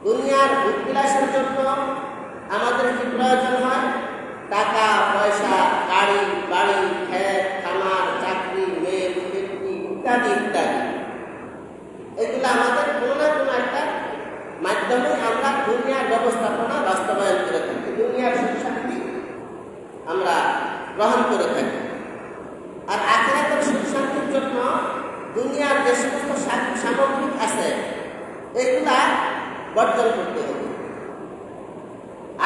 দুনিয়ার উৎবিলাসের জন্য আমাদের কি প্রয়োজন হয়? টাকা পয়সা, গাড়ি বাড়ি, ক্ষেত খামার, চাকরি, মেয়ে ব্যক্তি ইত্যাদি ইত্যাদি। এগুলো আমাদের কোনো না কোনো একটা মাধ্যমে আমরা দুনিয়ার ব্যবস্থাপনা বাস্তবায়ন করে থাকি, দুনিয়ার সুখ শান্তি আমরা গ্রহণ করে থাকি। আর আখিরাতের সুখ শান্তির জন্য দুনিয়ার যে সমস্ত সামগ্রিক আছে এগুলা বর্জন করতে হবে।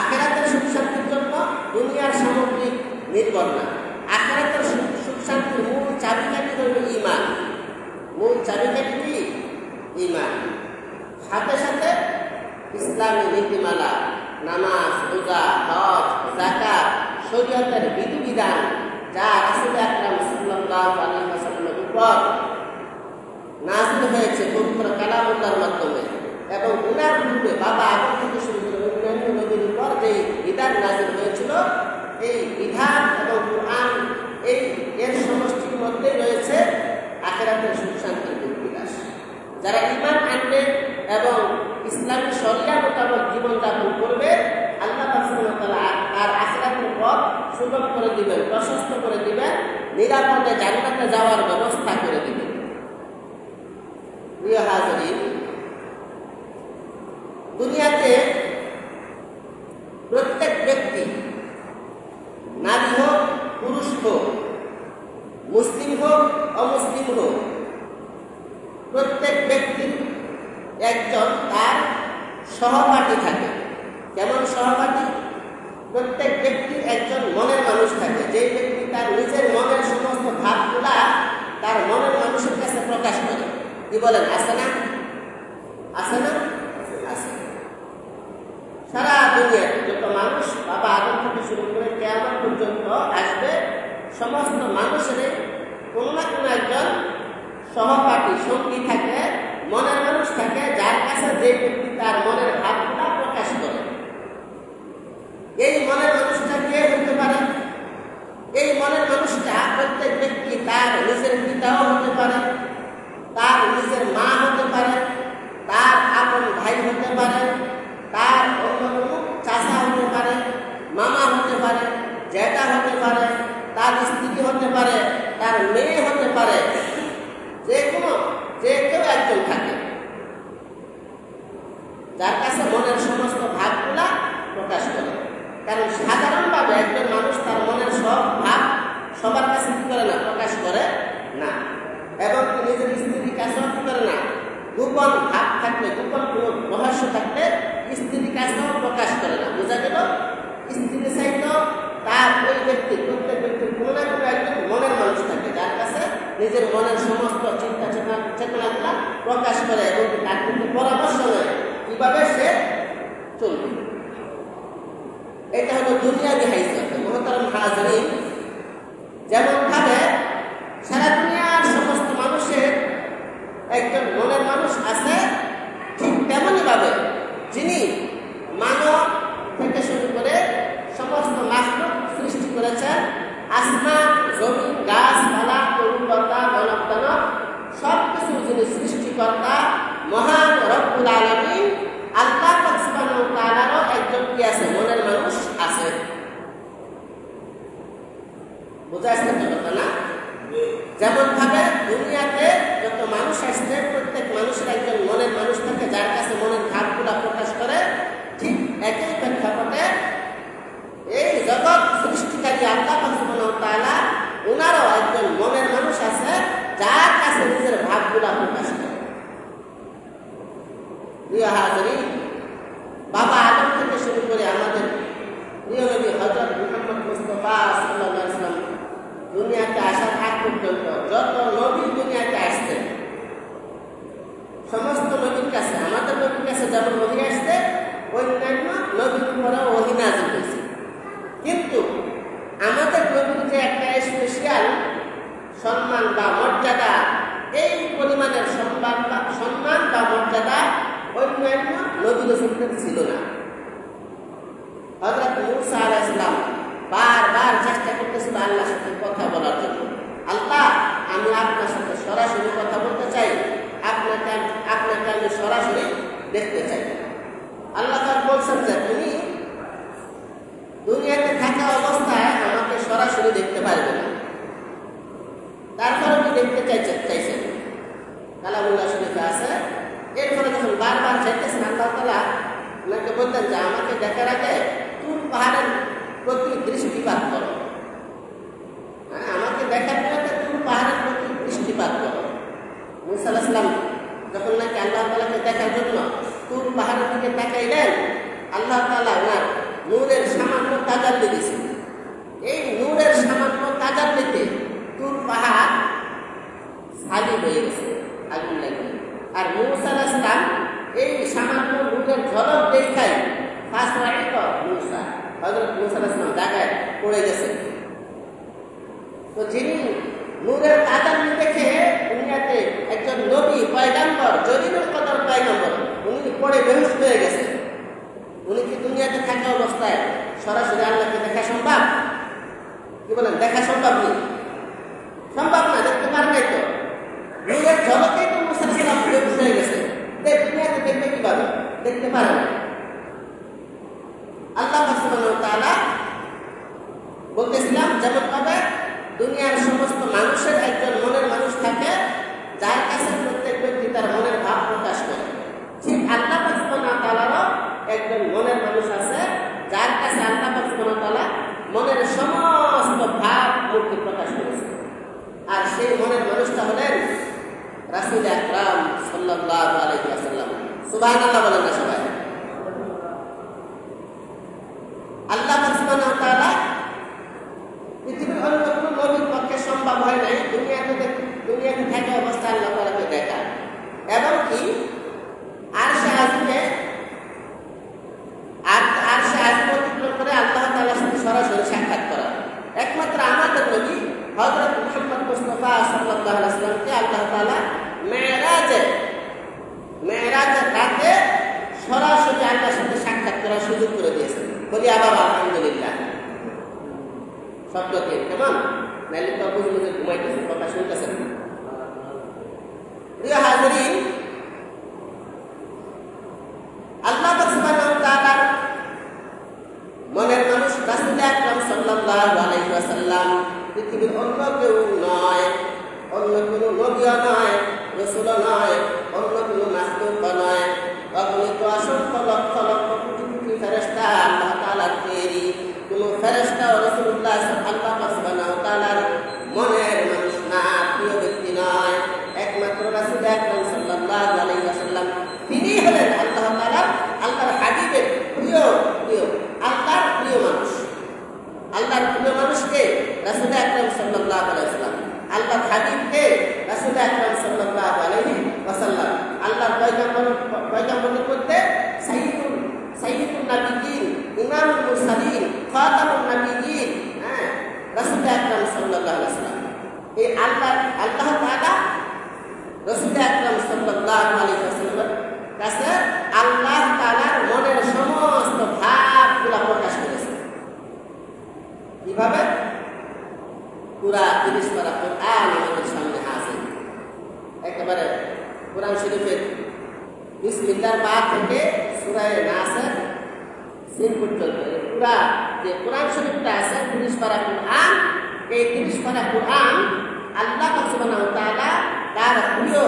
আখিরাতের সুখ শান্তির জন্য দুনিয়ার সামগ্রিক নির্ভর না। আখিরাতের সুখ শান্তির মূল চাবিকাঠি হল ঈমান। মূল চাবিকাঠি কি? ঈমান। সাথে সাথে ইসলামী নীতিমালা, নামাজ, রোজা, হজ, যাকাত, শরীয়তের বিধিবিধান যা রাসূল আকরাম সাল্লাল্লাহু আলাইহি ওয়াসাল্লামের উপর নাযিল হয়েছে পবিত্র কালামুল্লাহর মাধ্যমে, এবং উনার পূর্বে বাবা আদম থেকে শুরু করে অন্যান্য নবীর উপর যে বিধান নাযিল হয়েছিল, এই বিধান এবং কুরআন এর সমষ্টির মধ্যে রয়েছে আখিরাতের সুখ শান্তির বিলাস। যারা ঈমান আনবে এবং ইসলামী শরিয়া মোতাবেক জীবনযাপন করবে, আল্লাহ সুবহানাহু ওয়া তাআলা আর আখিরাতের পথ সুগম করে দিবেন, প্রশস্ত করে দিবেন, নিরাপদে জান্নাতে যাওয়ার ব্যবস্থা করে দিবেন। প্রিয় হাজরিন, দুনিয়াতে প্রত্যেক ব্যক্তি, নারী হোক পুরুষ হোক, মুসলিম হোক অমুসলিম হোক, প্রত্যেক ব্যক্তির একজন তার সহপাঠী থাকে। কেমন সহপাঠী? প্রত্যেক ব্যক্তির একজন মনের মানুষ থাকে, যে ব্যক্তি তার নিজের মনের সমস্ত ভাবগুলা তার মনের মানুষের কাছে প্রকাশ করে। কি বলেন? আছে না? আছে না? আছে। সারা দুনিয়ার যত মানুষ বাবা আদম থেকে শুরু করে কিয়ামত পর্যন্ত আসবে, সমস্ত মানুষের কোনো না কোনো একজন সহপাঠী, সঙ্গী থাকে, মনের মানুষ থাকে, যার কাছে যে ব্যক্তি তার মনের ভাবগুলা প্রকাশ করে। এই মনের মানুষটা কে হতে পারে? এই মনের মানুষটা প্রত্যেক ব্যক্তি তার নিজের পিতাও হতে পারে, তার নিজের মা হতে পারে, তার আপন ভাই হতে পারে, তার অন্য কোনো চাচা হতে পারে, মামা হতে পারে, জ্যাঠা হতে পারে, তার স্ত্রী হতে পারে, তার মেয়ে হতে পারে, যে কেউ একজন থাকে যার কাছে মনের সমস্ত ভাবগুলা প্রকাশ করে। কারণ সাধারণভাবে একজন মানুষ তার মনের সব ভাব সবার কাছে কি করে না? প্রকাশ করে না। এবং নিজের স্ত্রীর কাছেও কি করে না? গোপন ভাব থাকলে, গোপন কোনো রহস্য থাকলে স্ত্রীর কাছেও প্রকাশ করে না। বোঝা গেল? স্ত্রীর চাইতো তার ওই ব্যক্তি, প্রত্যেক ব্যক্তির কোনো না কোনো একজন মনের মানুষ থাকে, যার কাছে নিজের মনের সমস্ত চিন্তা চেতনাগুলা প্রকাশ করে এবং তার কিন্তু পরামর্শ নেয় কিভাবে সে চলবে। এটা হলো দুনিয়াবি হাইসিয়ত। মুহতারাম হাজরিন, যেমন ভাবে সারা দুনিয়ার সমস্ত মানুষের একজন মনের মানুষ আছে, ঠিক তেমনই ভাবে যিনি মানব থেকে শুরু করে সমস্ত মাখলুক সৃষ্টি করেছেন, আসমান, জমিন, গাছপালা, তরুলতা, মানব দানব সবকিছু যিনি সৃষ্টিকর্তা মহান রব্বুল আলামিন আল্লাহ সুবহানাহু ওয়া তাআলারও একজন কি আছে? মনের মানুষ আছে। বোঝা আসছে কথা না? যেমন ভাবে দুনিয়াতে যত মানুষ আসছে, প্রত্যেক মানুষের একজন মনের মানুষ থাকে, যার কাছে মনের ভাবগুলা প্রকাশ করে। ঠিক একই প্রেক্ষাপটে এই জগৎ সৃষ্টিকারী আল্লাহ সুবহানাহু ওয়া তাআলা ওনারও একজন মনের মানুষ আছে, যার কাছে নিজের ভাবগুলা প্রকাশ করে। প্রিয় হাজরিন, বাবা আদম থেকে শুরু করে আমাদের প্রিয় নবী হযরত মুহাম্মদ মুস্তাফা সাল্লাল্লাহু আলাইহি ওয়াসাল্লাম দুনিয়াতে আসার আগ পর্যন্ত যত নবী দুনিয়াতে আসছেন, সমস্ত নবীর কাছে, আমাদের নবীর কাছে যেমন ওহী আসছে, অন্যান্য নবীর উপরেও ওহী নাযিল হয়েছে। কিন্তু আমাদের নবীর যে একটা স্পেশাল সম্মান বা মর্যাদা, এই পরিমাণের সম্মান বা মর্যাদা অন্যান্য নবী রাসূলদের ছিল না। হযরত মূসা আলাইহিস সালাম বারবার চেষ্টা করতেছিল আল্লাহর সাথে কথা বলার জন্য। আল্লাহ, আমি আপনার সাথে সরাসরি কথা বলতে চাই, আপনাকে আমি সরাসরি দেখতে চাই। আল্লাহ পাক বলছেন যে তুমি দুনিয়াতে থাকা অবস্থায় আমাকে সরাসরি দেখতে পারবে না, তারপরে আপনি দেখতে চাইছেন কালামুল্লাহ শরীফে আছে। এরপরে যখন বারবার চাইতেছেন আল্লাহ তাআলা ওনাকে বলতেন যে আমাকে দেখার আগে তুর পাহাড়ের প্রতি দৃষ্টিপাত করো, আমাকে দেখার পরে তুর পাহাড়ের প্রতি দৃষ্টিপাত করো। মুসা আলাইহিস সালাম যখন নাকি আল্লাহ তাআলাকে দেখার জন্য তুর পাহাড়ের দিকে তাকাইলেন, আল্লাহ তাআলা ওনার নূরের সামান্য তাজাল্লি দিয়েছেন। এই নূরের সামান্য তাজাল্লিতে তুর পাহাড় ছাই হয়ে গেছে, আগুন লাগে। আর মুসা আলাইহিস সালাম এই সামান্য নূরের ঝলক দেখাই ফাসরাইত মুসা, হযরত মুসা আলাইহিস সালাম জায়গায় পড়ে গেছে। তো যিনি নূরের তাজাল্লি দেখে দুনিয়াতে একজন নবী পয়গম্বর জলিলুল কদর পয়গম্বর, উনি পড়ে বেহুশ হয়ে গেছে। উনি কি দুনিয়াতে থাকা অবস্থায় সরাসরি আল্লাহকে দেখা সম্ভব? কি বলেন, দেখা সম্ভব নেই? সম্ভব না, দেখতে পারেন নাই তো। নূরের ঝলকেই তো মুসা আলাইহিস সালাম বেহুশ হয়ে গেছে, দুনিয়াতে দেখতে কিভাবে? দেখতে পারে না। আল্লাহ সুবহানাহু ওয়া তাআলা বলতেছিলাম যেমন ভাবে দুনিয়ার সমস্ত মানুষের একজন মনের মানুষ থাকে যার কাছে প্রত্যেক ব্যক্তি তার মনের ভাব প্রকাশ করে, ঠিক আল্লাহ সুবহানাহু ওয়া তাআলারও একজন মনের মানুষ আছে যার কাছে আল্লাহ সুবহানাহু ওয়া তাআলা মনের সমস্ত ভাব মূর্তি প্রকাশ করেছে। আর সেই মনের মানুষটা হলেন রাসূল আকরাম সাল্লাল্লাহু আলাইহি ওয়াসাল্লাম। সুবহানাল্লাহ বলেন না সবাই? আল্লাহ সুবহানাহু ওয়া তাআলা পৃথিবীর অন্য কোনো নবীর পক্ষে সম্ভব হয় নাই দুনিয়াতে থাকা অবস্থায় আল্লাহ তাআলাকে দেখা, এবং কি আরশে আজিমে অতিক্রম করে আল্লাহ তাআলার সাথে সরাসরি সাক্ষাৎ করা। একমাত্র আমাদের নবী হযরত মুহাম্মদ মুস্তাফা সাল্লাল্লাহু আলাইহি ওয়াসাল্লামকে আল্লাহ তাআলা মেরাজের রাতে সরাসরি আল্লাহর সাথে সাক্ষাৎ করার সুযোগ করে দিয়েছেন। বলি আবার আলহামদুলিল্লাহ। শব্দকে কেমন নাইলে তো বুঝে ঘুমাইতেছে, কথা শুনতেছেন। প্রিয় হাজিরিন, আল্লাহ সুবহানাহু ওয়া তাআলার মনের মানুষ রাসূল আকরাম সাল্লাল্লাহু আলাইহি ওয়াসাল্লাম পৃথিবীর অন্য কেউ নয়, অন্য কোনো নবীও নয়, রাসূলও নয়, অন্য কোনো মাখলুকও নয়। অগণিত অসংখ্য লক্ষ লক্ষ কোটি কোটি ফেরেশতা আল্লাহ তাআলার তৈরি। কোনো ফেরেশতা ও রাসূলুল্লাহ আল্লাহ সুবহানাহু ওয়া তাআলার মনের মানুষ না, প্রিয় ব্যক্তি নয়। একমাত্র রাসূল আকরাম সাল্লাল্লাহু আলাইহি ওয়াসাল্লাম তিনি হলেন আল্লাহ তাআলার আল্লাহর হাবিবের প্রিয় আল্লাহর প্রিয় মানুষ। আল্লাহর প্রিয় মানুষকে রাসূল আকরাম সাল্লাল্লাহু আলাইহি ওয়াসাল্লাম, আল্লাহর হাবিবকে রাসূল আকরাম সাল্লাল্লাহু আলাইহি ওয়াসাল্লাম। আল্লাহর পয়গম্বরের মধ্যে সাইয়্যিদুন নবিয়্যিন, ইমামুল মুরসালিন, খাতামুন নবিয়্যিন, রাসূল আকরাম সাল্লাল্লাহু আলাইহি ওয়াসাল্লাম। এই আল্লাহ তাআলা রাসূল আকরাম সাল্লাল্লাহু আলাইহি ওয়াসাল্লামের কাছে আল্লাহ তাআলার মনের সমস্ত ভাবগুলো প্রকাশ করেছে। কিভাবে? পুরা 30 পারা কোরআন আমাদের সামনে আছে। একেবারে কোরআন শরীফের বিসমিল্লাহর বা থেকে সূরা নাস সিন পর্যন্ত পুরা যে কোরআন শরীফটা আছে 30 পারা কোরআন, এই 30 পারা কোরআন আল্লাহ সুবহানাহু ওয়া তাআলা তার প্রিয়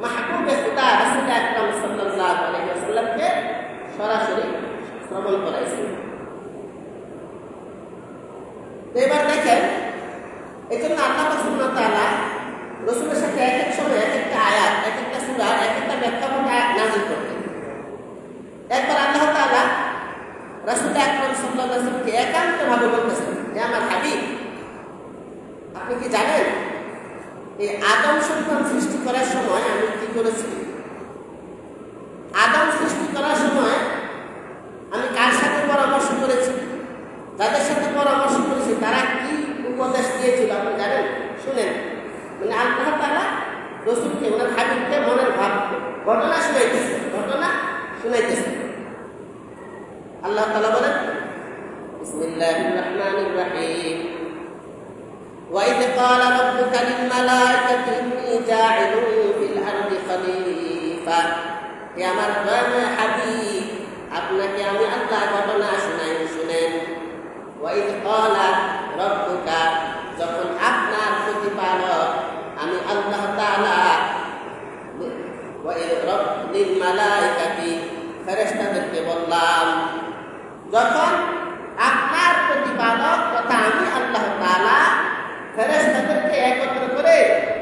মাহবুবে খুদা রাসূল আকরাম সাল্লাল্লাহু আলাইহি ওয়াসাল্লামকে সরাসরি শ্রবণ করাইছেন। এবার দেখেন, এই জন্য আল্লাহ সুবহানাহু ওয়া তাআলা রাসূলের সাথে এক এক সময় এক একটা আয়াত, এক একটা সূরা, এক একটা ব্যাখ্যামূলক আয়াত নাযিল করতেন। একবার আল্লাহ তাআলা রাসূল আকরাম সাল্লাল্লাহু আলাইহি ওয়াসাল্লামকে একান্তভাবে বলতেছেন, হে আমার হাবিব, আপনি কি জানেন এই আদম সন্তান সৃষ্টি করার সময় আমি কি করেছি? আদম সৃষ্টি করার সময় আমি কার সাথে পরামর্শ করেছি? যাদের সাথে পরামর্শ করেছি তারা কি উপদেশ দিয়েছিল আপনি জানেন? শুনেন। মানে আল্লাহ তাআলা রাসূলকে, ওনার হাবিবকে মনের ভাব ঘটনা শুনাইতেছে। আল্লাহ তাআলা বলেন, বিসমিল্লাহির রহমানির রহিম, وَإِذْ قَالَ رَبُّكَ لِلْمَلَائِكَةِ إِنِّي جَاعِلٌ فِي الْأَرْضِ خَلِيفَةً হে আমার দয়াময় হাবিব, আপনাকে আমি আল্লাহ ঘটনা শুনেন। ওয়াইদ ক্বালা রাব্বুকা, যখন আপনার প্রতিপালক আমি আল্লাহ তাআলা ওয়াইদ রাব্বিল মালাইকাতি, ফেরেশতাদেরকে বললাম, যখন আপনার প্রতিপালক তথা আমি আল্লাহ তাআলা ফেরেশতাদেরকে একত্র করে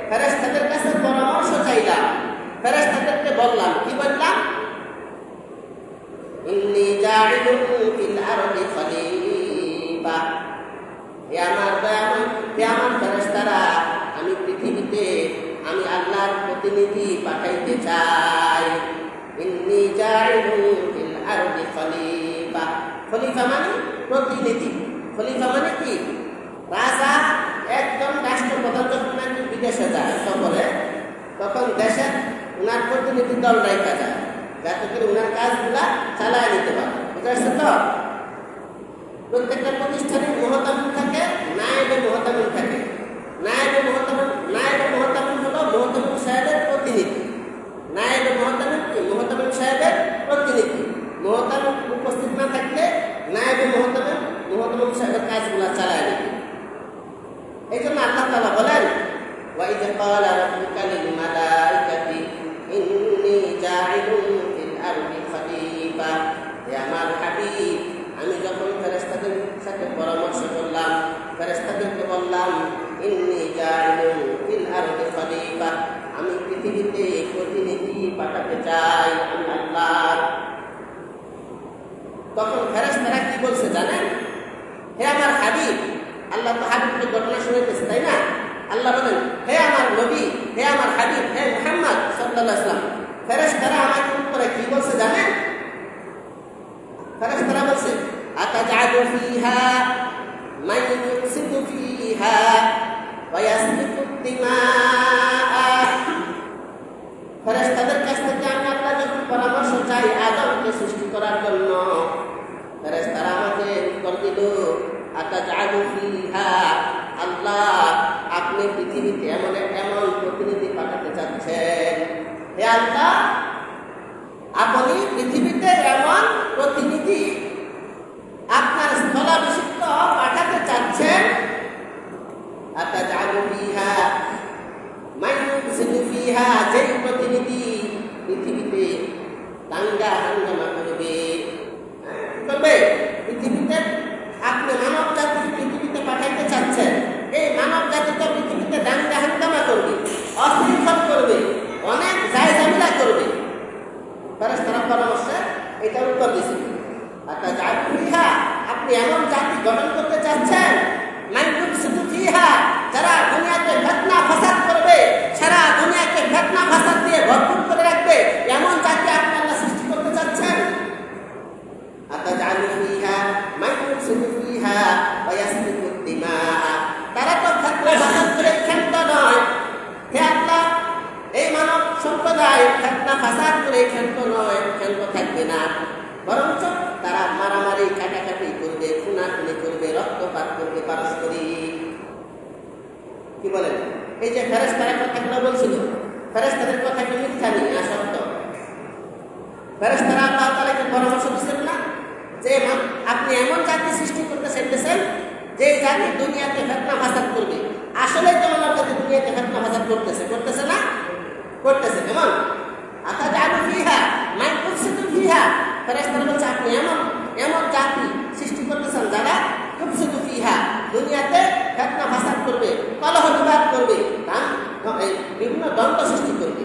ফেরেশতাদের কাছে পরামর্শ চাইলাম, ফেরেশতাদেরকে বললাম, কি বললাম? ইন্নী জাইলুন ফিল আরদি খলিফা, হে আমার ফেরেশতারা, আমি পৃথিবীতে আমি আল্লাহর প্রতিনিধি পাঠাইতে চাই। ইন্নী জাইলুন ফিল আরদি খলিফা, খলিফা মানে প্রতিনিধি। খলিফা মানে কি? রাজা একজন রাষ্ট্রপ্রধান যখন নাকি বিদেশে যায় সফরে, তখন দেশের উনার প্রতিনিধি দল রেখা যায়, যাতে করে উনার কাজগুলা চালায় নিতে পারে। বুঝতে পারছেন তো? প্রত্যেকটা প্রতিষ্ঠানে মুহতামিম থাকে, নায়েবে মুহতামিম থাকে। নায়েবে মুহতামিম হলো মুহতামিম সাহেবের প্রতিনিধি। নায়েবে মুহতামিম কি? মুহতামিম সাহেবের প্রতিনিধি। মুহতামিম উপস্থিত না থাকলে নায়েবে মুহতামিম সাহেবের কাজগুলা চালায় নিবে। এই জন্য আল্লাহ তাআলা বলেন, ওয়াইদ ক্বালা রাব্বুকা লিল মালাইকাতি ইন্নী জাইলুন ফিল আরদি খলিফা, হে আমার হাবিব, আমি যখন ফেরেশতাদের সাথে পরামর্শ করলাম, ফেরেশতাদেরকে বললাম, ইন্নী জাইলুন ফিল আরদি খলিফা, আমি পৃথিবীতে প্রতিনিধি পাঠাতে চাই আমি আল্লাহ। তখন ফেরেশতারা কি বলছে জানেন? হে আমার হাবিব, আল্লাহ তো হাবিবকে ঘটনা শুনাইতেছে, তাই না? আল্লাহ বলেন, হে আমার নবী, হে আমার হাবিব, হে মুহাম্মদ সাল্লাল্লাহু আলাইহি ওয়াসাল্লাম, ফেরেশতারা আমাকে উপরে কি বলছে জানেন? ফেরেশতারা বলছে, আতাজআলু ফিহা মান ইউফসিদু ফিহা ওয়া ইয়াসফিকু দিমাআ। ফেরেশতাদের কাছ থেকে আমি আল্লাহ যখন পরামর্শ চাই আদমকে সৃষ্টি করার জন্য, ফেরেশতারা আমাকে উত্তর দিল, আতাজআলু ফিহা, আল্লাহ আপনি পৃথিবীতে এমন প্রতিনিধি পাঠাতে চাচ্ছেন। হে আল্লাহ, আপনি পৃথিবীতে এমন প্রতিনিধি আপনার স্থলাভিষিক্ত পাঠাতে চাচ্ছেন, আতাজআলু ফিহা মান ইউফসিদু ফিহা, যে প্রতিনিধি পৃথিবীতে দাঙ্গা হাঙ্গামা করবে। পৃথিবীতে আপনি মানব জাতি পৃথিবীতে পাঠাইতে চাচ্ছেন, এই মানব জাতি তো পৃথিবীতে দাঙ্গা হাঙ্গামা করবে, অশৃঙ্খল করবে, অনেক জায়জামিলা করবে। ফেরেশতারা পরামর্শে এটা উত্তর দিয়েছে, আতাজআলু ফিহা, আপনি এমন জাতি গঠন করতে চাচ্ছেন, মান ইউফসিদু ফিহা, যারা দুনিয়াতে ফিতনা ফাসাদ করবে, সারা দুনিয়াকে ফিতনা ফাসাদ দিয়ে ভরপুর করে রাখবে, এমন জাতি আপনি আল্লাহ সৃষ্টি করতে চাচ্ছেন। আতাজআলু ফিহা মান ইউফসিদু ফিহা ওয়া ইয়াসফিকু দিমাআ, তারা তো ফিতনা ফাসাদ করে ক্ষান্ত নয়। হে আল্লাহ, এই মানব সম্প্রদায় ফিতনা ফাসাদ করে ক্ষান্ত নয়, ক্ষান্ত থাকবে না, বরঞ্চ তারা মারামারি কাটাকাটি করবে, খুনাখুনি করবে, রক্তপাত করবে পারস্পরিক। কি বলেন? এই যে ফেরেশতারা কথাগুলো বলছিল, ফেরেশতাদের কথা কি মিথ্যা নেই, না সত্য? ফেরেশতারা আল্লাহ তাআলাকে পরামর্শ দিচ্ছেন না যে আপনি এমন জাতি সৃষ্টি করতে চাইতেছেন যে জাতি দুনিয়াতে ফিতনা ফাসাদ করবে। আসলে তো মানব জাতি দুনিয়াতে ফিতনা ফাসাদ করতেছে না? করতেছে। কেমন? আতাজআলু ফিহা মান ইউফসিদু ফিহা, ফেরেশতারা বলছে আপনি এমন জাতি সৃষ্টি করতেছেন যারা ইউফসিদু ফিহা, দুনিয়াতে ফিতনা ফাসাদ করবে, কলহ বিবাদ করবে, বিভিন্ন দ্বন্দ্ব সৃষ্টি করবে,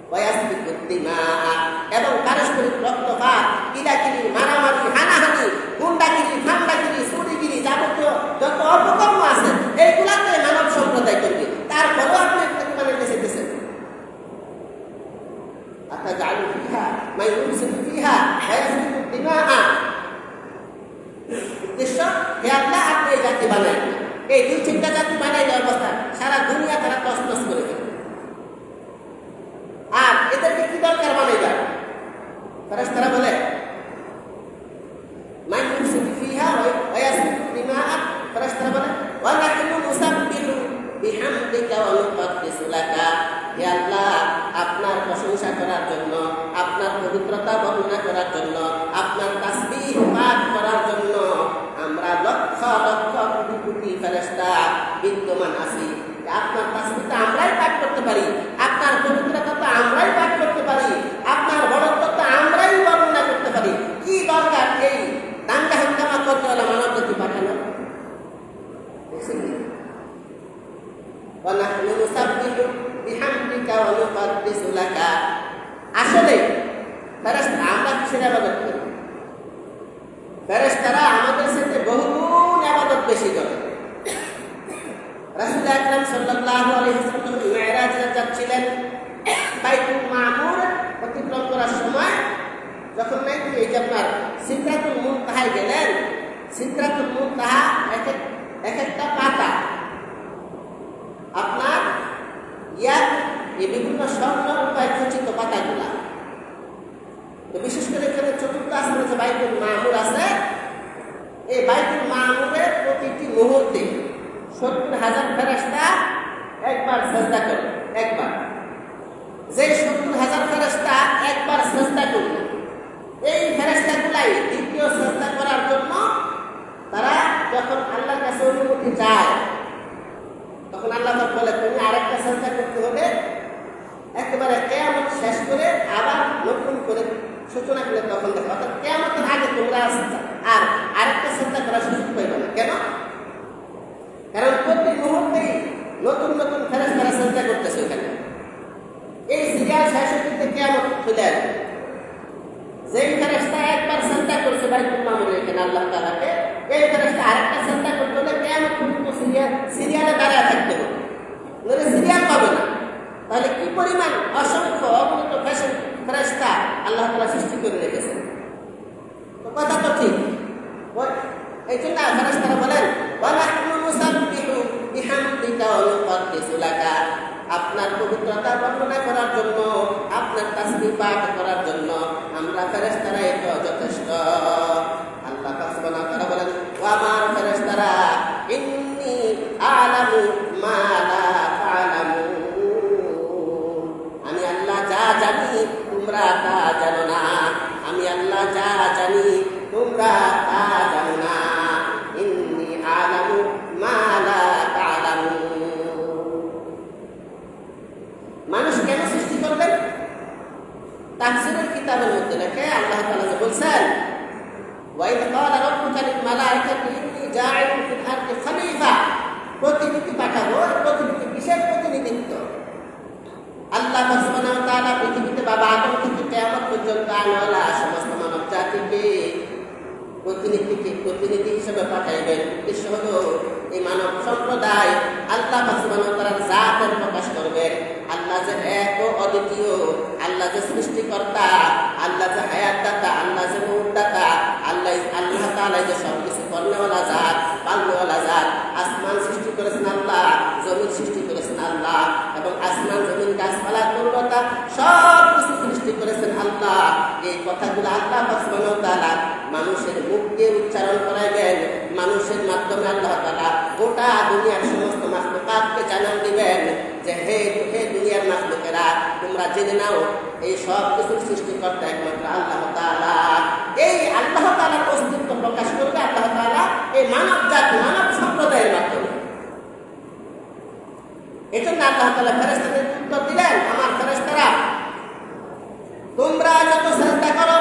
ওয়া ইয়াসফিকু দিমাআ, এবং পারস্পরিক রক্তপাত, কিলাকিলি, মারামারি, হানাহানি, গুন্ডাগিরি, ফান্ডাগিরি, চুরিগিরি, যাবতীয় যত অপকর্ম আছে এইগুলাতে মানব সম্প্রদায় করবে। তারপরেও আপনি প্রতিমানের কাছে দিয়েছেন, আতাজআলু ফিহা মান ইউফসিদু ফিহা ওয়া ইয়াসফিকু দিমাআ। উদ্দেশ্য, হে আল্লাহ আপনি এই জাতি বানাই, এই 2-3টা জাতি বানাই দেওয়ার অবস্থা সারা দুনিয়া তারা তছনছ করে দেবে। আর এদেরকে কি দরকার বানাই দেয়? ফেরেশতারা বলে, মান ইউফসিদু ফিহা ওয়া ইয়াসফিকু দিমাআ, ফেরেশতারা বলে, ওয়া নাহনু নুসাব্বিহু বিহামদিকা ওয়া নুকদ্দিসু লাকা, হে আল্লাহ আপনার প্রশংসা প্রশংসা করার জন্য, আপনার পবিত্রতা বর্ণনা করার জন্য, আপনার তাসবিহ পাঠ করার জন্য আমরা লক্ষ লক্ষ কোটি কোটি ফেরেশতা বিদ্যমান আছি। আপনার তাসবিহটা আমরাই পাঠ করতে পারি, আপনার পবিত্রতা তো আমরাই পাঠ করতে পারি, আপনার বড়ত্ব তো আমরাই বর্ণনা করতে পারি। কি দরকার এই দাঙ্গা হাঙ্গামা করতে হলে মানব জাতি পাঠানো? আসলে ফেরেশতা আমরা কিসের ইবাদত করি? ফেরেশতারা আমাদের সাথে বহুগুণ ইবাদত বেশি করে। রাসূল আকরাম সাল্লাল্লাহু আলাইহি ওয়াসাল্লাম মিরাজে যাচ্ছিলেন, বাইতুল মামুর অতিক্রম করার সময় যখন নাকি এই যে আপনার সিদরাতুল মুনতাহায় গেলেন, সিদরাতুল মুনতাহা এক একটা পাতা আপনার এই বিভিন্ন স্বর্ণ রূপায় খচিত পাতাগুলা। তো বিশেষ করে এখানে চতুর্থ আসমানে যে বাইতুল মামুর আছে, এই বাইতুল মামুরের প্রতিটি মুহূর্তে 70,000 ফেরেশতা একবার সাজদা করে। একবার যে 70,000 ফেরেশতা একবার সাজদা করবে, এই ফেরেশতাগুলাই দ্বিতীয় সাজদা করার জন্য তারা যখন আল্লাহর কাছে অনুমতি চায়, তখন আল্লাহ বলে তুমি আরেকটা সাজদা করতে হবে, একেবারে কিয়ামত শেষ করে আবার নতুন করে সূচনা করে তখন দেখো। অর্থাৎ কিয়ামতের আগে তোমরা আর আরেকটা সাজদা করার সুযোগ পাইবে না। কেন? কারণ প্রতি মুহূর্তেই নতুন নতুন ফেরেশতারা সাজদা করতেছে ওখানে। এই সিরিয়াল শেষ হতে কিয়ামত চলে আসবে। যেই ফেরেশতা একবার সাজদা করছে বাইতুল মামুরে এখানে আল্লাহ তাআলাকে, এই ফেরেশতা আরেকটা সাজদা করতে হলে কিয়ামত পর্যন্ত সিরিয়ালে দাঁড়ায় থাকতে হবে, নইলে সিরিয়াল পাবে না। তাহলে কি পরিমাণ অসংখ্য অগণিত ফেরেশতা আল্লাহ তাআলা সৃষ্টি করে রেখেছেন। তো কথা তো ঠিক। এই জন্য ফেরেশতারা বলেন আপনার পবিত্রতা বর্ণনা করার জন্য, আপনার তাসবিহ পাঠ করার জন্য আমরা ফেরেশতারা এটা যথেষ্ট। আল্লাহ সুবহানাহু ওয়া তাআলা বলেন ওয়া আমার ফেরেশতারা ইন্নী আ'লামু মা লা তা'লামুন, আমি আল্লাহ যা জানি তোমরা তা জানো না, আমি আল্লাহ যা জানি তোমরা তা জানো না। ইন্নী আ'লামু মা লা তা'লামুন। মানুষ কেন সৃষ্টি করবেন? তাফসীরের কিতাবের মধ্যে লেখে আল্লাহ তাআলা যে বলেন ওয়া ইয ক্বালা রাব্বুকা লিল মালাইকাতি ইন্নী জাa'ilun ফিল আরদি খলিফা, প্রতিনিধি পাঠাবো। প্রতিনিধি কিসের প্রতিনিধিত্ব? আল্লাহ সুবহানাহু ওয়া তাআলা পৃথিবীতে বাবা আদম থেকে কিয়ামত পর্যন্ত আনওয়ালা সমস্ত মানব জাতিকে প্রতিনিধি হিসেবে পাঠাইবেন। উদ্দেশ্য হলো এই মানব সম্প্রদায় আল্লাহ সুবহানাহু ওয়া তাআলার জাতের প্রকাশ করবেন। আল্লাহ যে এক ও অদ্বিতীয়, আল্লাহ যে সৃষ্টিকর্তা, আল্লাহ যে হায়াতদাতা, আল্লাহ যে মৌতদাতা, আল্লাহ তাআলা যে সবকিছু করনেওয়ালা জাত, পালনেওয়ালা জাত। আসমান সৃষ্টি করেছেন আল্লাহ, জমিন সৃষ্টি করেছেন আল্লাহ, এবং আসমান জমিন গাছপালা তরুলতা সব কিছু সৃষ্টি করেছেন আল্লাহ। এই কথাগুলো আল্লাহ সুবহানাহু ওয়া তাআলা মানুষের মুখ দিয়ে উচ্চারণ করাইবেন। মানুষের মাধ্যমে আল্লাহ তাআলা গোটা দুনিয়ার সমস্ত মাখলুকাতকে জানান দিবেন যে হে দুনিয়ার মাখলুকেরা, তোমরা জেনে নাও এই সব কিছুর সৃষ্টিকর্তা একমাত্র আল্লাহ তাআলা। এই আল্লাহ তাআলার অস্তিত্ব প্রকাশ করবে আল্লাহ তাআলা এই মানব জাতি, মানব সম্প্রদায়ের মাধ্যমে। এজন্য আল্লাহ তাআলা ফেরেশতাদের উত্তর দিলেন, আমার ফেরেশতারা তোমরা যত সাজদা করো,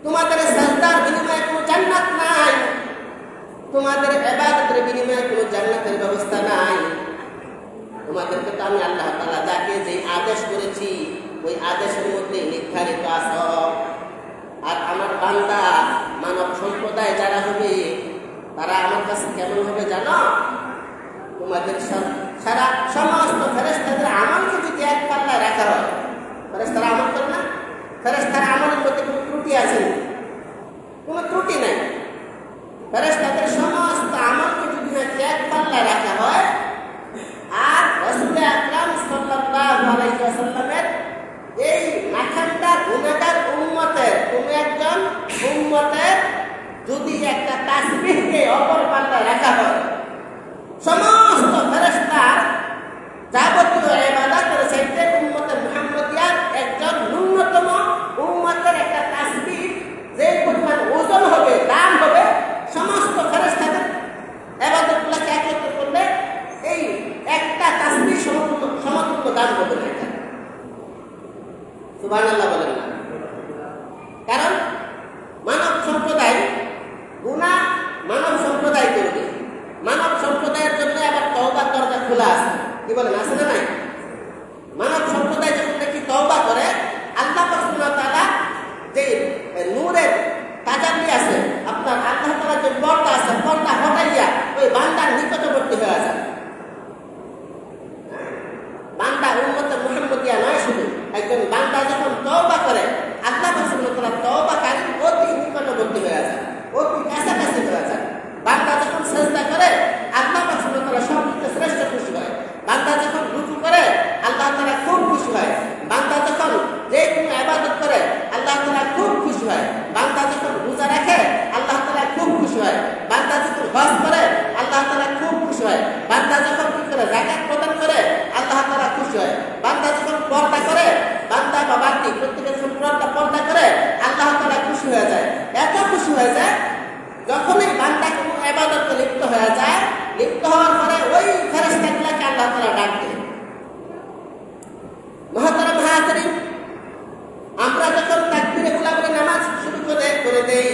তোমাদের সাজদার বিনিময়ে কোনো জান্নাত নাই, তোমাদের ইবাদতের বিনিময়ে কোনো জান্নাতের ব্যবস্থা নাই। তোমাদেরকে তো আমি আল্লাহ তাআলা যাকে যে আদেশ করেছি ওই আদেশের মধ্যে নির্ধারিত আছো। আর আমার বান্দা মানব সম্প্রদায় যারা হবে তারা আমার কাছে কেমন হবে জানো? তোমাদের সারা সমস্ত ফেরেশতাদের আমলকে যদি এক পাল্লায় রাখা হয়, ফেরেশতারা আমল করে না? ফেরেশতার আমলের মধ্যে কোনো ত্রুটি আছে? কোনো ত্রুটি নাই। ফেরেশতাদের সমস্ত আমলকে যদি এক পাল্লায় রাখা হয়, আর রাসূল আকরাম সাল্লাল্লাহু আলাইহি ওয়াসাল্লামের এই নাখান্দা গুনাহগার উম্মতের কোন একজন উম্মতের যদি একটা তাসবিহকে অপর পাল্লায় রাখা হয়, সমস্ত ফেরেশতার যাবতীয় ইবাদতের চাইতে গুনাহ করে। সুবহানাল্লাহ বলেন না? কারণ মানব সম্প্রদায় গুনাহ মানব সম্প্রদায় করবে, মানব সম্প্রদায়ের জন্য আবার তওবার দরজা খোলা আছে। কি বলেন, আছে না নাই? মানব সম্প্রদায় যখন নাকি তওবা করে, আল্লাহ সুবহানাহু ওয়া তাআলা যে নূরের তাজাল্লি আছে, আপনার আল্লাহ তাআলা যে পর্দা আছে, পর্দা হটাইয়া ওই বান্দার নিকটবর্তী হয়ে যায়। বান্দা উম্মতে মুহাম্মদিয়া নয়, শুধু একজন বান্দা যখন তওবা করে, আল্লাহ সুবহানাহু ওয়া তাআলা তওবাকারী অতি নিকটবর্তী হয়ে যায়, অতি কাছাকাছি হয়ে যায়। বান্দা যখন সিজদা করে, আল্লাহ সুবহানাহু ওয়া তাআলা সবচেয়ে শ্রেষ্ঠ খুশি হয়। বান্দা যখন রুকু করে, আল্লাহ তাআলা খুব খুশি হয়। বান্দা যখন যে কোনো ইবাদত করে, আল্লাহ তাআলা খুব খুশি হয়। বান্দা যখন রোজা রাখে, আল্লাহ তাআলা খুব খুশি হয়। বান্দা যখন হজ করে, আল্লাহ তাআলা খুব খুশি হয়। বান্দা যখন কি করে যাকাত প্রদান করে, আল্লাহ তাআলা খুশি হয়। বান্দা যখন পর্দা করে, বান্দা বা বান্দি প্রত্যেকের যখন পর্দা করে, আল্লাহ তাআলা খুশি হয়ে যায়। এত খুশি হয়ে যায়, যখনই বান্দা কোনো ইবাদতে লিপ্ত হয়ে যায়, লিপ্ত হওয়ার পরে ওই ফেরেশতাগুলোকে আল্লাহ তাআলা ডাক দেয়। মুহতারাম হাজিরিন, আমরা যখন তাকবীরে উলা বলে নামাজ শুরু করে দেই,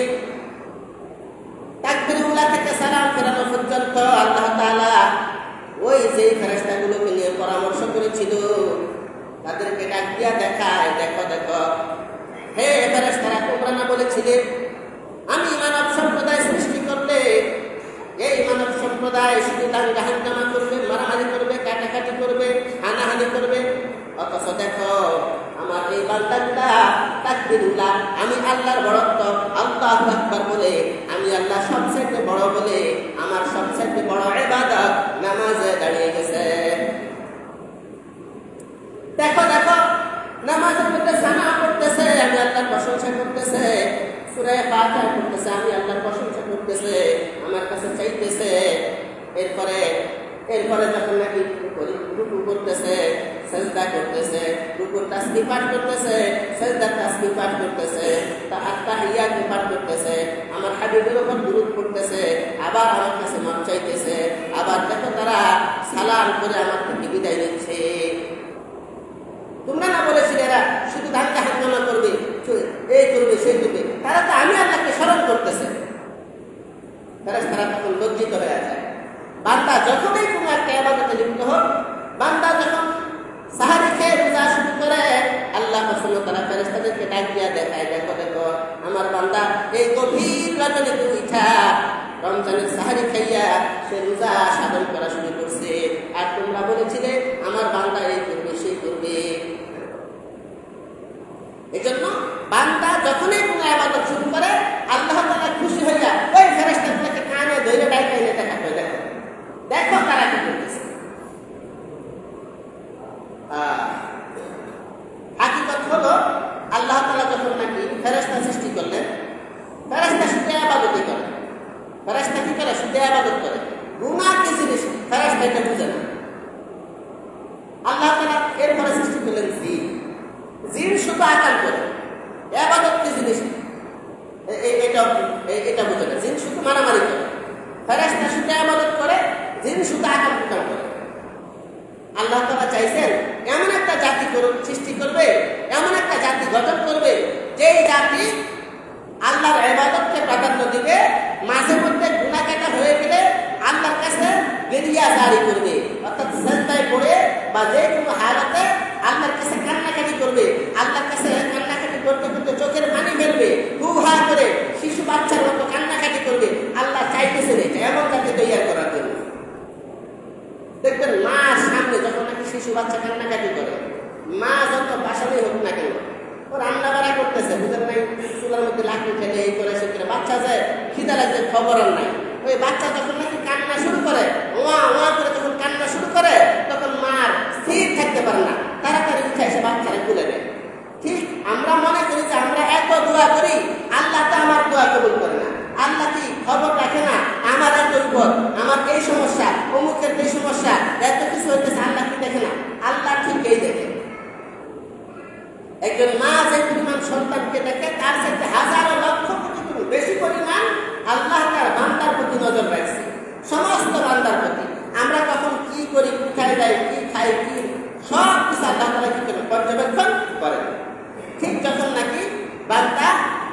তাকবীরে উলা থেকে সালাম ফেরানো পর্যন্ত আল্লাহ তাআলা ওই যে ফেরেশতাগুলোকে নিয়ে পরামর্শ করেছিল, তাদেরকে ডাক দিয়া দেখায়, দেখো দেখো হে ফেরেশতারা, তোমরা না বলেছিলে আমি মানব সম্প্রদায় সৃষ্টি করলে এই মানব সম্প্রদায় শুধু দাঙ্গা হাঙ্গামা করবে, মারামারি করবে, কাটাকাটি করবে, হানাহানি করবে। অথচ দেখো আমার এই বান্দাগুলা তাকবীরুল্লাহ, আমি আল্লাহর বড়ত্ব, আল্লাহু আকবার বলে, আমি আল্লাহ সবচেয়ে বড় বলে, আমার সবচেয়ে বড় ইবাদত নামাজে দাঁড়িয়ে গেছে। দেখো দেখো নামাজের মধ্যে সানা পড়তেছে, আমি আল্লাহর প্রশংসা করতেছে, সূরা ফাতিহা পড়তেছে, আমি আল্লাহর প্রশংসা করতেছে, আমার কাছে চাইতেছে। এরপরে যখন নাকি রুকু করতেছে, সিজদা করতেছে, রুকুর তাসবিহ পাঠ করতেছে, সিজদার তাসবিহ পাঠ করতেছে, তাহিয়াত পাঠ করতেছে, আমার হাবিবের উপর দুরূদ পড়তেছে, আবার আমার কাছে মাপ চাইতেছে, আবার দেখো তারা সালাম করে আমার থেকে বিদায় নিচ্ছে। তোমরা না বলেছিলে এরা শুধু দাঙ্গা হাঙ্গামা করবে, এই করবে, সেই করবে, তারা তো আমি আল্লাহকে স্মরণ করতেছে। ফেরেশতারা তখন লজ্জিত হয়ে যায়। বান্দা যখনই কোনো একটা ইবাদতে লিপ্ত হোক, বান্দা যখন সাহারি খেয়ে রোজা শুরু করে, আল্লাহ সুবহানাহু ওয়া তাআলা ফেরেশতাদেরকে ডাক দিয়া দেখায়, দেখো দেখো আমার বান্দা এই গভীর রজনীতে উঠা রমজানের সাহারি খাইয়া সে রোজা সাধন করা শুরু করছে, আর তোমরা বলেছিলে আমার বান্দা এই করবে, সেই করবে। এই জন্য বান্দা যখনই কোনো ইবাদত শুরু করে, আল্লাহ তাআলা খুশি হইয়া ওই ফেরেশতাগুলোকে কানে ধরে ডাইকা এনে দেখায়, দেখো দেখো তারা কি করতেছে। হাকিকত হলো আল্লাহ তাআলা যখন নাকি ফেরেশতা সৃষ্টি করলেন, ফেরেশতা শুধু ইবাদতই করে। ফেরেশতা কি করে? শুধু ইবাদত করে। গুনাহ কি জিনিস ফেরেশতা এটা বুঝে না। আল্লাহ তাআলা এরপরে সৃষ্টি করলেন জিন। জিন শুধু আকাম করে, ইবাদত কি জিনিস এটা বুঝে না। জিন শুধু মারামারি করে, ফেরেশতা শুধু ইবাদত করে, জিন শুধু আকাম কুকাম করে। আল্লাহ তাআলা চাইছেন এমন একটা জাতি সৃষ্টি করবে, এমন একটা জাতি গঠন করবে, যেই জাতি আল্লাহর ইবাদতকে প্রাধান্য দিবে, মাঝে মধ্যে গুনাহ কাটা হয়ে গেলে আল্লাহর কাছে গেরিয়া জারি করবে, অর্থাৎ সিজদায় পড়ে বা যে কোনো হালতে আল্লাহর কাছে কান্নাকাটি করবে, আল্লাহর কাছে কান্নাকাটি করতে করতে চোখের পানি ফেলবে, হু-হা করে শিশু বাচ্চার মতো কান্নাকাটি করবে। আল্লাহ চাইতেছেন এটা এমন জাতি তৈরি করার জন্য। দেখবেন মার সামনে যখন নাকি শিশু বাচ্চা কান্নাকাটি করে, মা যত বাসাতেই হোক না কেন, ও রান্না বাড়া করতেছে, বুঝেন নাই, চুলার মধ্যে লাকড়ি ফেলে এই করে সে করে, বাচ্চা যায় খিদা লাগছে, খবর আর নাই। ওই বাচ্চা যখন নাকি কান্না শুরু করে, ওয়া ওয়া করে যখন কান্না শুরু করে, তখন মার স্থির থাকতে পারে না, তাড়াতাড়ি উঠে এসে বাচ্চারা তুলে দেয়। ঠিক আমরা মনে করি যে আমরা এত দোয়া করি, আল্লাহ তো আমার দোয়া কবুল করে না। আল্লাহ কি খবর রাখে না আমার এত বিপদ, আমার এই সমস্যা, অমুকের এই সমস্যা, এত কিছু হইতেছে, আল্লাহ কি দেখে না? আল্লাহ ঠিকই দেখে। একজন মা যে পরিমাণ সন্তানকে দেখে, তার সাথে হাজারো লক্ষ কোটি গুণ বেশি পরিমাণ আল্লাহ তার বান্দার প্রতি নজর রাখছে, সমস্ত বান্দার প্রতি। আমরা কখন কি করি, কোথায় যাই, কি খাই, কি সব কিছু আল্লাহ তাআলা কি করেন? পর্যবেক্ষণ করেন। ঠিক যখন নাকি বান্দা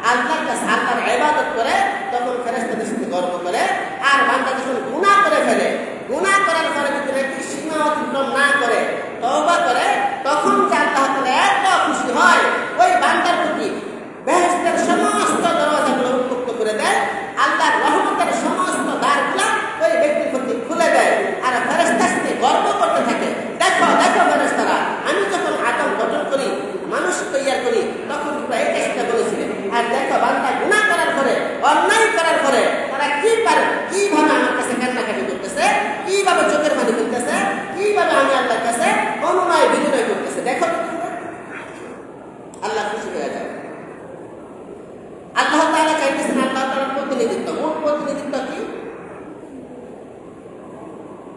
আল্লাহর কাছে আল্লাহর ইবাদত করে তখন ফেরেশতাদের সাথে গর্ব করে, আর বান্দা যখন গুনাহ করে ফেলে, গুনাহ করার পরে যদি নাকি সীমা অতিক্রম না করে তওবা করে, তখন যে আল্লাহ তাআলা এত খুশি হয় ওই বান্দার প্রতি বেহেশতের সমস্ত দরজাগুলো উন্মুক্ত করে দেয়, আল্লাহর রহমতের সমস্ত দ্বারগুলো ওই ব্যক্তির প্রতি খুলে দেয়, আর ফেরেশতার সাথে গর্ব করতে থাকে, দেখো দেখো ফেরেশতারা, আমি যখন আদম গঠন করি, মানুষ তৈরি করি, তখন তোমরা এই চেষ্টা বলেছিলে, আর দেখো বান্দা গুনাহ করার পরে, অন্যায় করার পরে তারা কিভাবে আমার কাছে কান্নাকাটি করতেছে, কিভাবে চোখের পানি ফেলতেছে, কিভাবে আমি আল্লাহর কাছে অনুনয় বিনয় করতেছে, দেখো আল্লাহ খুশি হয়ে যায়। আল্লাহ তাআলা চাইতেছেন আল্লাহ তাআলার প্রতিনিধিত্ব। মূল প্রতিনিধিত্ব কি?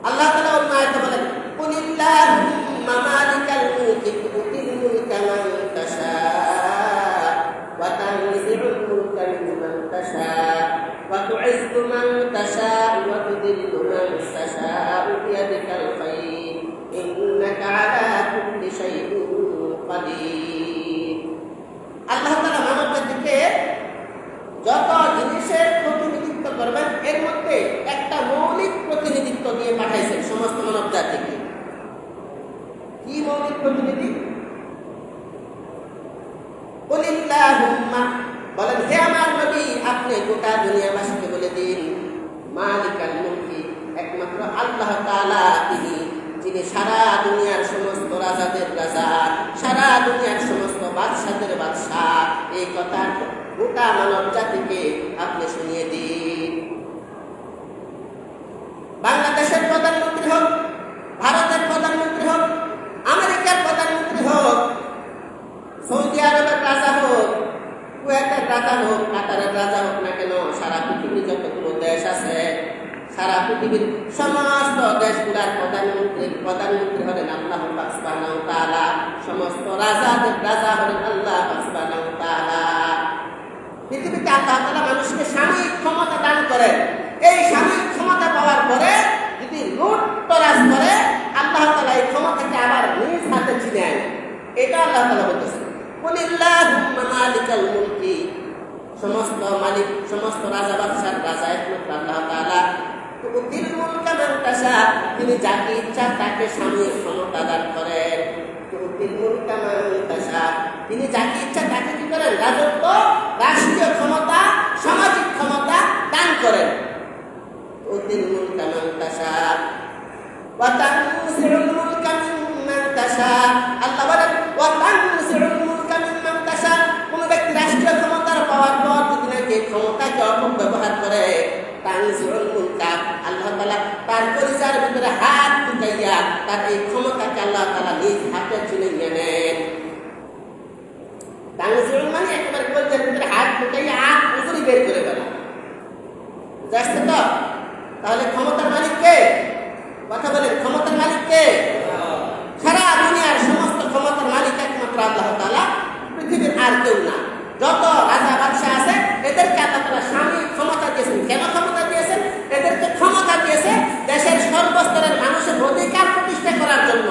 আল্লাহ তাআলা অন্য আয়াতে বলেন, কুলিল্লাহুম্মা মালিকাল মুলকি তুতিল মুলকা মান তাশা ওয়া তানজিউল মুলকা মিম্মান তাশা ওয়া তুইজ্জু মান তাশা ওয়া তুযিল্লু মান তাশা বিয়াদিকাল খায়র ইন্নাকা আলা কুল্লি শাইইন কাদির। আল্লাহ তাআলা মানব জাতিকে যত জিনিসের প্রতিনিধিত্ব করবেন এর মধ্যে একটা মৌলিক প্রতিনিধিত্ব দিয়ে পাঠাইছেন সমস্ত মানব জাতিকে। কি মৌলিক প্রতিনিধি? কুলিল্লাহুম্মা, বলেন হে আমার নবী আপনি গোটা দুনিয়াবাসীকে বলে দিন, মালিকাল মুলকি, একমাত্র আল্লাহ তাআলা তিনি, যিনি সারা দুনিয়ার সমস্ত রাজাদের রাজা, সারা দুনিয়ার সমস্ত বাদশাদের বাদশাহ। এই কথা গোটা মানব জাতিকে আপনি শুনিয়ে দিন। বাংলাদেশের প্রধানমন্ত্রী হোক, ভারতের প্রধানমন্ত্রী হোক, আমেরিকার প্রধানমন্ত্রী হোক, সৌদি আরবের রাজা হোক, কুয়েতের রাজা হোক, কাতারের রাজা হোক না কেন, সারা পৃথিবীর যতগুলো দেশ আছে, সারা পৃথিবীর সমস্ত দেশগুলার প্রধানমন্ত্রী হলেন আল্লাহ পাক সুবহানাহু ওয়া তাআলা। সমস্ত রাজাদের রাজা হলেন আল্লাহ পাক সুবহানাহু ওয়া তাআলা। পৃথিবীতে আল্লাহ তাআলা মানুষকে সাময়িক ক্ষমতা দান করেন। এই সাময়িক ক্ষমতা পাওয়ার পরে যদি লুটতরাজ করে, আল্লাহ তাআলা এই ক্ষমতাকে আবার নিজ হাতে ছিনে আনেন। এটা আল্লাহ তাআলা বলতেছেন, কুলিল্লাহুম্মা মালিকাল মুলকি, সমস্ত মালিক, সমস্ত রাজা বাদশার রাজা একমাত্র আল্লাহ তাআলা। তুতিল মুলকা মান তাশা, তিনি যাকে ইচ্ছা তাকে সাময়িক ক্ষমতা দান করেন। তুতিল মুলকা মান তাশা, তিনি যাকে ইচ্ছা তাকে কি করেন? রাজত্ব, রাষ্ট্রীয় ক্ষমতা, সামাজিক ক্ষমতা দান করেন। তুতিল মুলকা মান তাশা ওয়া তানজিউল মুলকা মিম্মান তাশা, আল্লাহ বলেন ওয়া তানজিউল মুলকা মিম্মান তাশা, কোন ব্যক্তি রাষ্ট্রীয় ক্ষমতার পাওয়ার পর যদি নাকি ক্ষমতাকে অপব্যবহার করে, তানজিউল মুলকা, আল্লাহ তাআলা তার পরিচার ভিতরে হাত ঢুকাইয়া তার এই ক্ষমতাকে আল্লাহ তাআলা নিজ হাতে ছিনিয়ে নেন। তানজিউল মানে একেবারে পরিচার ভিতরে হাত ঢুকাইয়া আর পুরোপুরি বের করে ফেলা, বুঝাচ্ছে তো? তাহলে ক্ষমতার মালিক কে? কথা বলেন, ক্ষমতার মালিক কে? সারা দুনিয়ার সমস্ত ক্ষমতার মালিক একমাত্র আল্লাহ তাআলা, পৃথিবীর আর কেউ না। যত রাজা বাদশাহ আছে এদেরকে আল্লাহ তাআলা সাময়িক ক্ষমতা দিয়েছেন। কেন ক্ষমতা দিয়েছেন? এদেরকে ক্ষমতা দিয়েছে দেশের সর্বস্তরের মানুষের অধিকার প্রতিষ্ঠা করার জন্য,